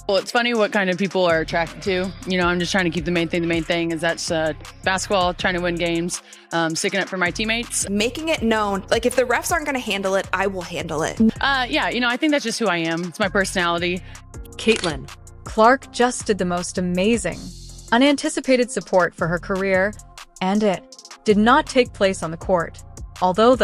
Well, it's funny what kind of people are attracted to. I'm just trying to keep the main thing. The main thing is that's basketball, trying to win games, sticking up for my teammates. Making it known, like if the refs aren't going to handle it, I will handle it. Yeah, I think that's just who I am. It's my personality. Caitlin Clark just did the most amazing, unanticipated support for her career, and it did not take place on the court, although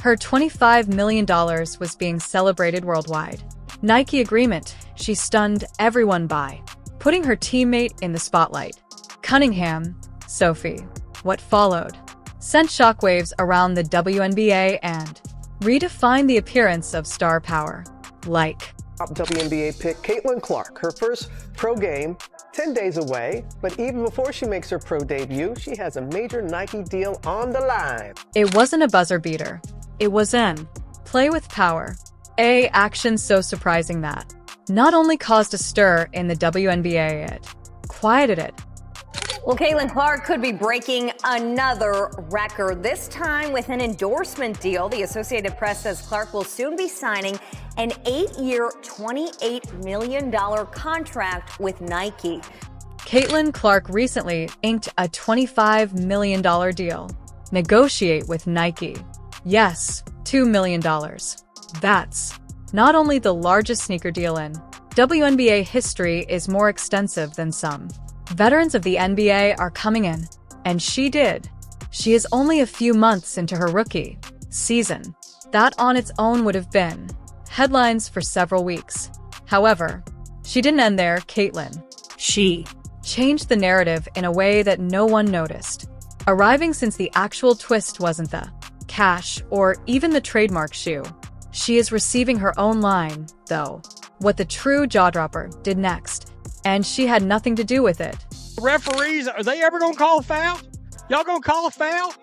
her $25 million was being celebrated worldwide. Nike agreement, she stunned everyone by putting her teammate in the spotlight. Cunningham, Sophie. What followed sent shockwaves around the WNBA and redefined the appearance of star power. Like Top WNBA pick Caitlin Clark, her first pro game 10 days away, but even before she makes her pro debut, she has a major Nike deal on the line. It wasn't a buzzer beater. It was an play with power. Action so surprising that not only caused a stir in the WNBA, it quieted it. Well, Caitlin Clark could be breaking another record, this time with an endorsement deal. The Associated Press says Clark will soon be signing an 8-year, $28 million contract with Nike. Caitlin Clark recently inked a $25 million deal. Negotiate with Nike. Yes, $2 million. That's not only the largest sneaker deal in WNBA history, is more extensive than some. Veterans of the NBA are coming in, and she is only a few months into her rookie season. That on its own would have been headlines for several weeks. However, she didn't end there. Caitlin, she changed the narrative in a way that no one noticed. Arriving since the actual twist wasn't the cash or even the trademark shoe. She is receiving her own line, though. What the true jaw-dropper did next, and she had nothing to do with it. Referees, are they ever going to call a foul? Y'all going to call a foul?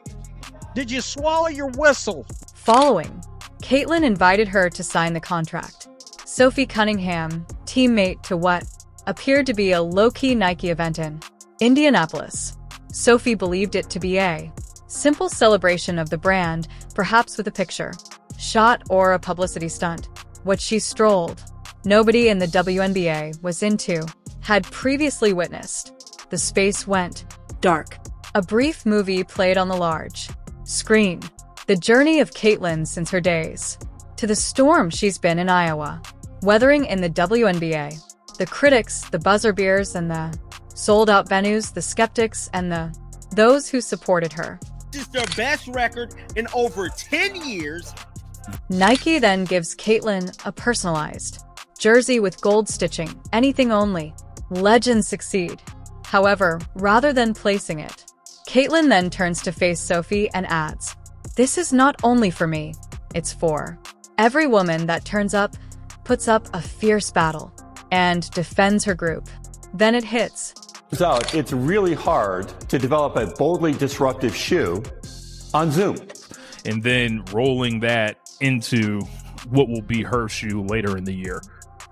Did you swallow your whistle? Following, Caitlin invited her to sign the contract. Sophie Cunningham, teammate to what appeared to be a low-key Nike event in Indianapolis. Sophie believed it to be a simple celebration of the brand, perhaps with a picture shot or a publicity stunt. What she strolled, nobody in the WNBA was into, had previously witnessed. The space went dark. A brief movie played on the large screen. The journey of Caitlin since her days to the storm she's been in Iowa, weathering in the WNBA. The critics, the buzzer beers, and the sold-out venues, the skeptics, and those who supported her. This is their best record in over 10 years. Nike then gives Caitlin a personalized jersey with gold stitching, anything only. Legends succeed. However, rather than placing it, Caitlin then turns to face Sophie and adds, "This is not only for me, it's for every woman that turns up, puts up a fierce battle, and defends her group." Then it hits. Turns out it's really hard to develop a boldly disruptive shoe on Zoom. And then rolling that into what will be her shoe later in the year.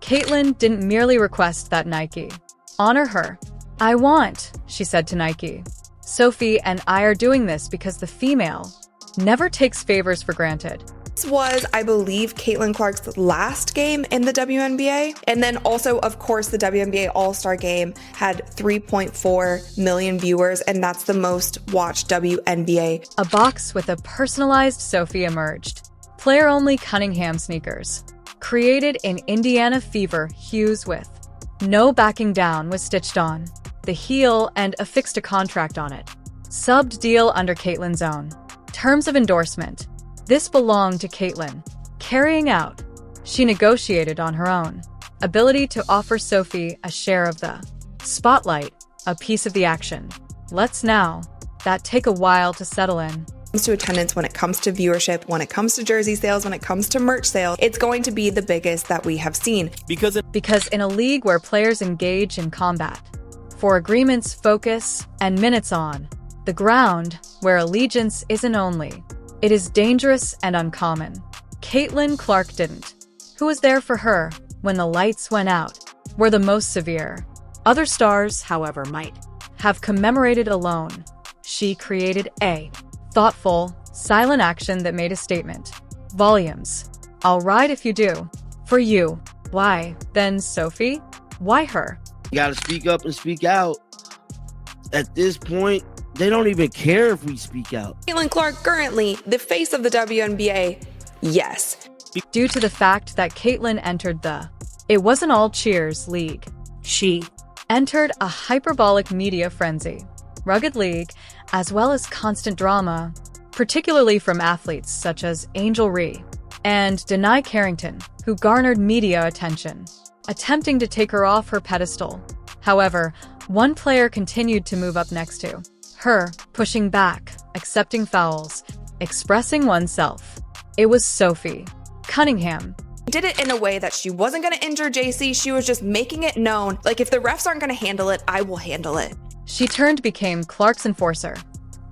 Caitlin didn't merely request that Nike honor her. "I want," she said to Nike. "Sophie and I are doing this because the female never takes favors for granted." This was, I believe, Caitlin Clark's last game in the WNBA. And then also, of course, the WNBA All-Star Game had 3.4 million viewers, and that's the most watched WNBA. A box with a personalized Sophie emerged. Player-only Cunningham sneakers, created in Indiana fever hues with no backing down, was stitched on the heel and affixed a contract on it. Subbed deal under Caitlin's own terms of endorsement. This belonged to Caitlin. Carrying out, she negotiated on her own ability to offer Sophie a share of the spotlight, a piece of the action. Let's now that take a while to settle in. When it comes to attendance, when it comes to viewership, when it comes to jersey sales, when it comes to merch sales, it's going to be the biggest that we have seen. Because in a league where players engage in combat for agreements, focus, and minutes on the ground, where allegiance isn't only, it is dangerous and uncommon. Caitlin Clark didn't. Who was there for her when the lights went out were the most severe. Other stars, however, might have commemorated alone. She created a thoughtful, silent action that made a statement. Volumes. "I'll ride if you do. For you. Why, then, Sophie?" Why her? You got to speak up and speak out. At this point, they don't even care if we speak out. Caitlin Clark, currently the face of the WNBA, yes. Due to the fact that Caitlin entered the It Wasn't All Cheers League, she entered a hyperbolic media frenzy, rugged league, as well as constant drama, particularly from athletes such as Angel Ree and Denai Carrington, who garnered media attention, attempting to take her off her pedestal. However, one player continued to move up next to her, pushing back, accepting fouls, expressing oneself. It was Sophie Cunningham. Did it in a way that she wasn't going to injure JC. She was just making it known, like, if the refs aren't going to handle it, I will handle it. She became Clark's enforcer,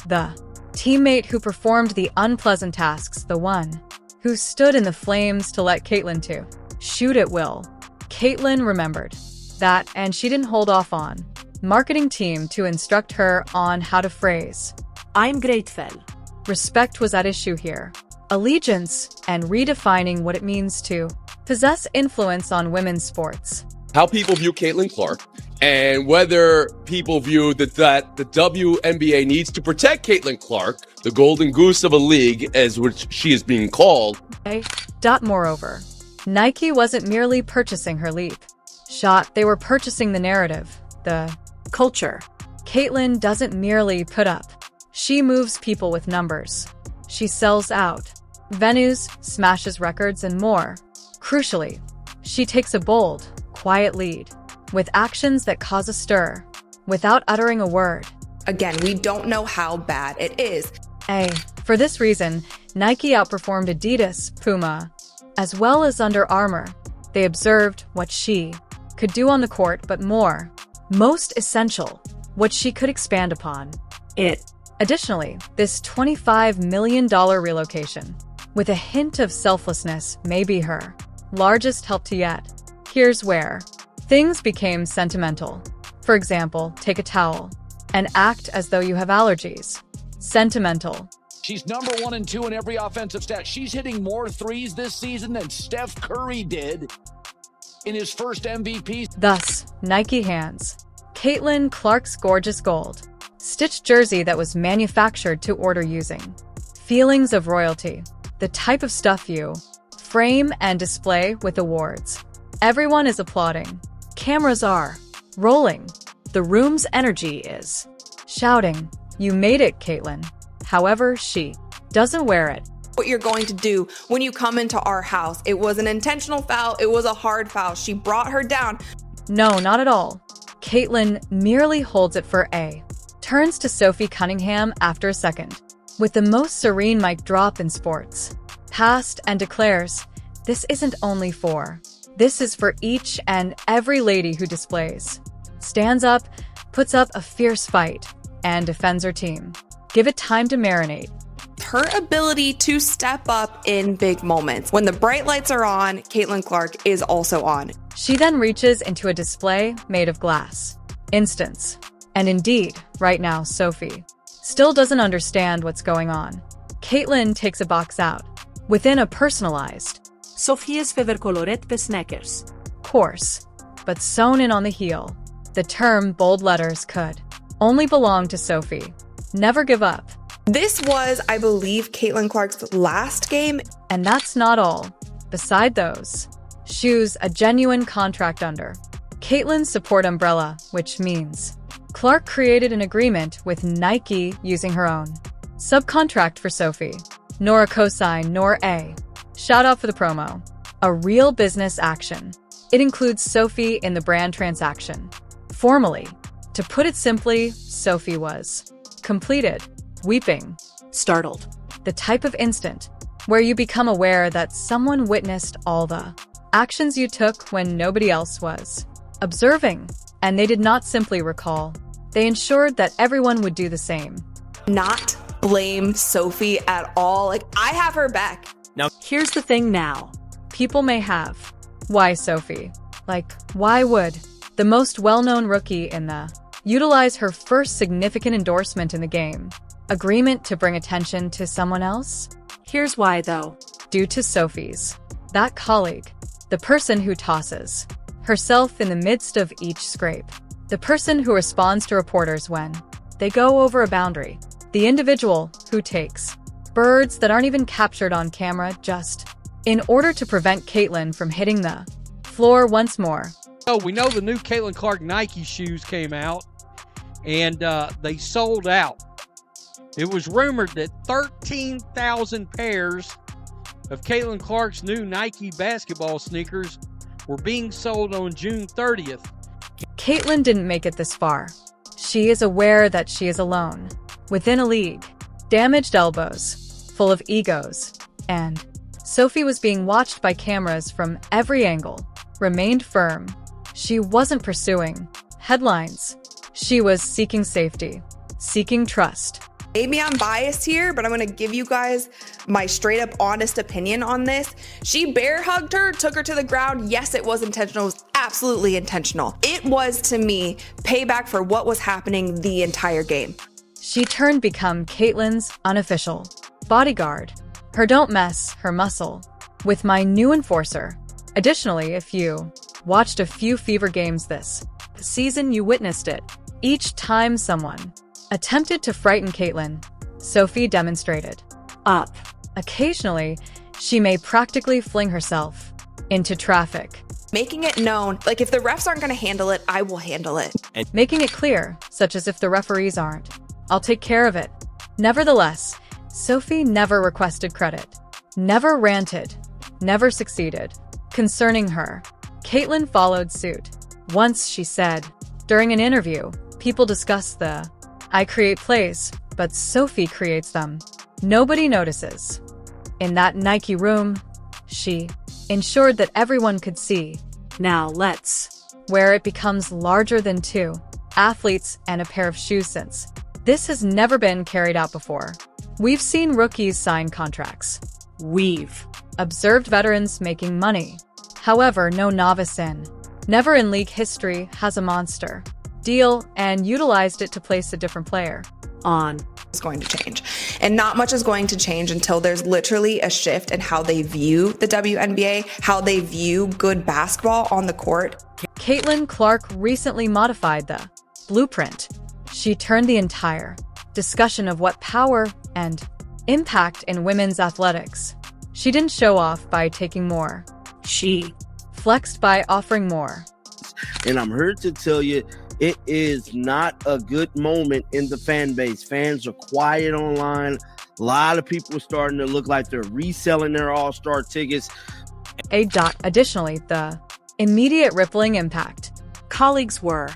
the teammate who performed the unpleasant tasks, the one who stood in the flames to let Caitlin to shoot at will. Caitlin remembered that, and she didn't hold off on marketing team to instruct her on how to phrase, "I'm grateful." Respect was at issue here. Allegiance and redefining what it means to possess influence on women's sports. How people view Caitlin Clark and whether people view that the WNBA needs to protect Caitlin Clark, the golden goose of a league, as which she is being called. Moreover, Nike wasn't merely purchasing her leap shot, they were purchasing the narrative, the culture. Caitlin doesn't merely put up. She moves people with numbers. She sells out venues, smashes records, and more. Crucially, she takes a bold, quiet lead with actions that cause a stir without uttering a word. Again, we don't know how bad it is. For this reason, Nike outperformed Adidas, Puma, as well as Under Armour. They observed what she could do on the court, but more, most essential, what she could expand upon it. Additionally, this $25 million relocation, with a hint of selflessness, may be her largest help to yet. Here's where things became sentimental. For example, take a towel and act as though you have allergies. Sentimental. She's number 1 and 2 in every offensive stat. She's hitting more threes this season than Steph Curry did in his first MVP. Thus, Nike hands Caitlin Clark's gorgeous gold stitched jersey that was manufactured to order using feelings of royalty, the type of stuff you frame and display with awards. Everyone is applauding. Cameras are rolling. The room's energy is shouting, "You made it, Caitlin." However, she doesn't wear it. What you're going to do when you come into our house. It was an intentional foul. It was a hard foul. She brought her down. No, not at all. Caitlin merely holds it for A. Turns to Sophie Cunningham after a second, with the most serene mic drop in sports. Past and declares, "This isn't only for. This is for each and every lady who displays, stands up, puts up a fierce fight, and defends her team. Give it time to marinate." Her ability to step up in big moments. When the bright lights are on, Caitlin Clark is also on. She then reaches into a display made of glass. Instance. And indeed, right now, Sophie still doesn't understand what's going on. Caitlin takes a box out. Within a personalized Sophia's favorite coloret besneckers course, but sewn in on the heel. The term bold letters could only belong to Sophie. Never give up. This was, I believe, Caitlin Clark's last game. And that's not all. Beside those shoes, a genuine contract under Caitlin's support umbrella, which means Clark created an agreement with Nike using her own subcontract for Sophie. Nor a cosign, nor a shout out for the promo. A real business action. It includes Sophie in the brand transaction. Formally, to put it simply, Sophie was completed, weeping, startled. The type of instant where you become aware that someone witnessed all the actions you took when nobody else was observing, and they did not simply recall. They ensured that everyone would do the same. Not blame Sophie at all. Like, I have her back. Now, here's the thing now. People may have. Why Sophie? Like, why would the most well-known rookie in the utilize her first significant endorsement in the game agreement to bring attention to someone else? Here's why, though. Due to Sophie's that colleague, the person who tosses herself in the midst of each scrape. The person who responds to reporters when they go over a boundary. The individual who takes birds that aren't even captured on camera just in order to prevent Caitlin from hitting the floor once more. Oh, we know the new Caitlin Clark Nike shoes came out, and they sold out. It was rumored that 13,000 pairs of Caitlin Clark's new Nike basketball sneakers were being sold on June 30th. Caitlin didn't make it this far. She is aware that she is alone, within a league, damaged elbows, full of egos, and Sophie was being watched by cameras from every angle, remained firm. She wasn't pursuing headlines. She was seeking safety, seeking trust. Maybe I'm biased here, but I'm going to give you guys my straight up honest opinion on this. She bear hugged her, took her to the ground. Yes, it was intentional. It was absolutely intentional. It was, to me, payback for what was happening the entire game. She turned become Caitlin's unofficial bodyguard. Her don't mess, her muscle, with my new enforcer. Additionally, if you watched a few Fever games this season, you witnessed it. Each time someone attempted to frighten Caitlin, Sophie demonstrated up. Occasionally, she may practically fling herself into traffic. Making it known, like if the refs aren't going to handle it, I will handle it. And making it clear, such as if the referees aren't, I'll take care of it. Nevertheless, Sophie never requested credit, never ranted, never succeeded. Concerning her, Caitlin followed suit. Once she said, during an interview, people discuss I create plays, but Sophie creates them. Nobody notices. In that Nike room, she ensured that everyone could see. Now let's where it becomes larger than two athletes and a pair of shoes since. This has never been carried out before. We've seen rookies sign contracts. We've observed veterans making money. However, no novice never in league history has a monster deal and utilized it to place a different player on. It's going to change. And not much is going to change until there's literally a shift in how they view the WNBA, how they view good basketball on the court. Caitlin Clark recently modified the blueprint. She turned the entire discussion of what power and impact in women's athletics. She didn't show off by taking more. She flexed by offering more. And I'm here to tell you, it is not a good moment in the fan base. Fans are quiet online. A lot of people are starting to look like they're reselling their All-Star tickets. Additionally, the immediate rippling impact. Colleagues were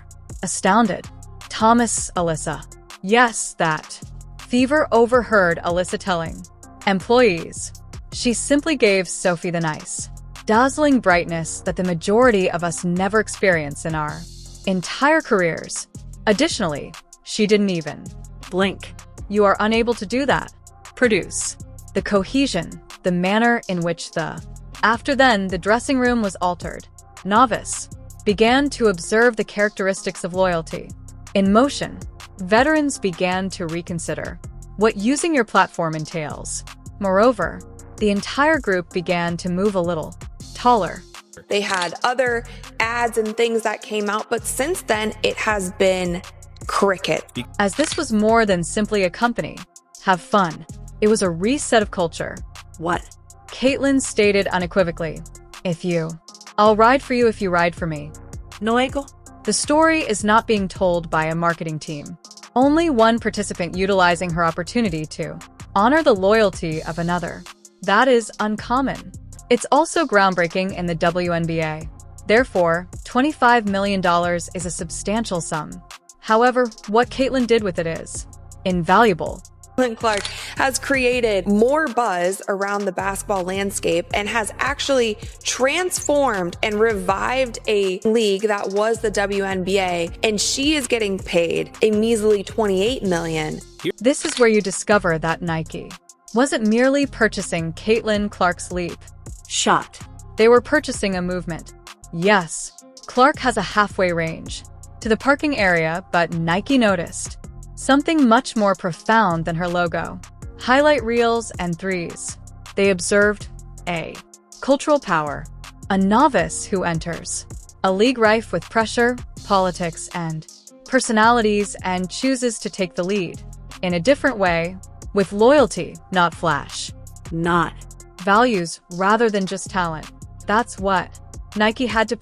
astounded. Thomas, Alyssa. Yes, that. Fever overheard Alyssa telling employees. She simply gave Sophie the nice, dazzling brightness that the majority of us never experience in our entire careers. Additionally, she didn't even blink. You are unable to do that. Produce the cohesion, the manner in which after then the dressing room was altered. Novice began to observe the characteristics of loyalty. In motion, veterans began to reconsider what using your platform entails. Moreover, the entire group began to move a little taller. They had other ads and things that came out, but since then, it has been cricket. As this was more than simply a company. Have fun. It was a reset of culture. What? Caitlin stated unequivocally. I'll ride for you if you ride for me. No ego? The story is not being told by a marketing team. Only one participant utilizing her opportunity to honor the loyalty of another. That is uncommon. It's also groundbreaking in the WNBA. Therefore, $25 million is a substantial sum. However, what Caitlin did with it is invaluable. Caitlin Clark has created more buzz around the basketball landscape and has actually transformed and revived a league that was the WNBA, and she is getting paid a measly $28 million. This is where you discover that Nike wasn't merely purchasing Caitlin Clark's leap shot. They were purchasing a movement. Yes, Clark has a halfway range to the parking area, but Nike noticed something much more profound than her logo. Highlight reels and threes. They observed a cultural power. A novice who enters A league rife with pressure, politics, and personalities, and chooses to take the lead in a different way, with loyalty, not flash. Not values rather than just talent. That's what Nike had to